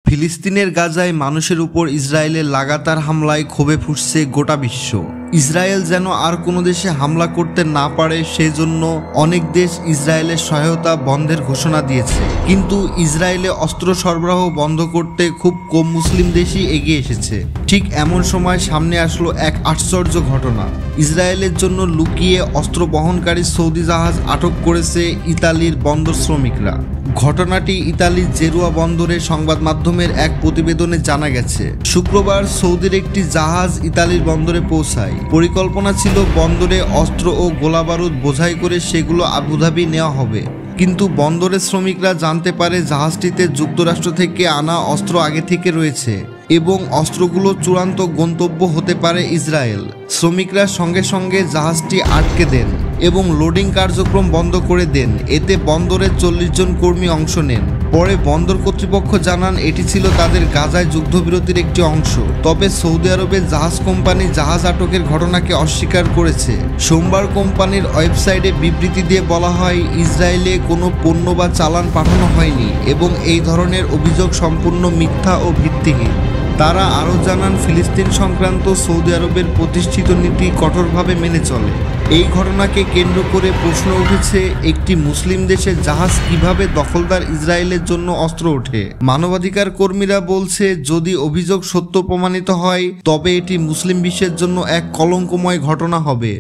ফিলিস্তিনের গাজায় মানুষের উপর ইসরায়েলের লাগাতার হামলায় ক্ষোভে ফুঁসছে গোটা বিশ্ব। ইসরায়েল যেন আর কোনো দেশে হামলা করতে না পারে সেজন্য অনেক দেশ ইসরায়েলের সহায়তা বন্ধের ঘোষণা দিয়েছে। কিন্তু ইসরায়েলে অস্ত্র সরবরাহ বন্ধ করতে খুব কম মুসলিম দেশই এগিয়ে এসেছে। ঠিক এমন সময় সামনে আসলো এক আশ্চর্য ঘটনা। ইসরায়েলের জন্য লুকিয়ে অস্ত্র বহনকারী সৌদি জাহাজ আটক করেছে ইতালির বন্দর শ্রমিকরা। ঘটনাটি ইতালির জেরুয়া বন্দরে সংবাদ মাধ্যমের এক প্রতিবেদনে জানা গেছে। শুক্রবার সৌদির একটি জাহাজ ইতালির বন্দরে পৌঁছায়। পরিকল্পনা ছিল বন্দরে অস্ত্র ও গোলাবারুদ বোঝাই করে সেগুলো আবুধাবি নেওয়া হবে, কিন্তু বন্দরের শ্রমিকরা জানতে পারে জাহাজটিতে যুক্তরাষ্ট্র থেকে আনা অস্ত্র আগে থেকে রয়েছে এবং অস্ত্রগুলো চূড়ান্ত গন্তব্য হতে পারে ইসরায়েল। শ্রমিকরা সঙ্গে সঙ্গে জাহাজটি আটকে দেন এবং লোডিং কার্যক্রম বন্ধ করে দেন। এতে বন্দরের 40 জন কর্মী অংশ নেন। পরে বন্দর কর্তৃপক্ষ জানান এটি ছিল তাদের গাজায় যুদ্ধবিরতির একটি অংশ। তবে সৌদি আরবের জাহাজ কোম্পানি জাহাজ আটকের ঘটনাকে অস্বীকার করেছে। সোমবার কোম্পানির ওয়েবসাইটে বিবৃতি দিয়ে বলা হয়, ইসরায়েলে কোনো পণ্য বা চালান পাঠানো হয়নি এবং এই ধরনের অভিযোগ সম্পূর্ণ মিথ্যা ও ভিত্তিহীন। তারা আরও জানান, ফিলিস্তিন সংক্রান্ত সৌদি আরবের প্রতিষ্ঠিত নীতি কঠোরভাবে মেনে চলে। এই ঘটনাকে কেন্দ্র করে প্রশ্ন উঠেছে, একটি মুসলিম দেশের জাহাজ কিভাবে দখলদার ইসরায়েলের জন্য অস্ত্র ওঠে? মানবাধিকার কর্মীরা বলছে, যদি অভিযোগ সত্য প্রমাণিত হয় তবে এটি মুসলিম বিশ্বের জন্য এক কলঙ্কময় ঘটনা হবে।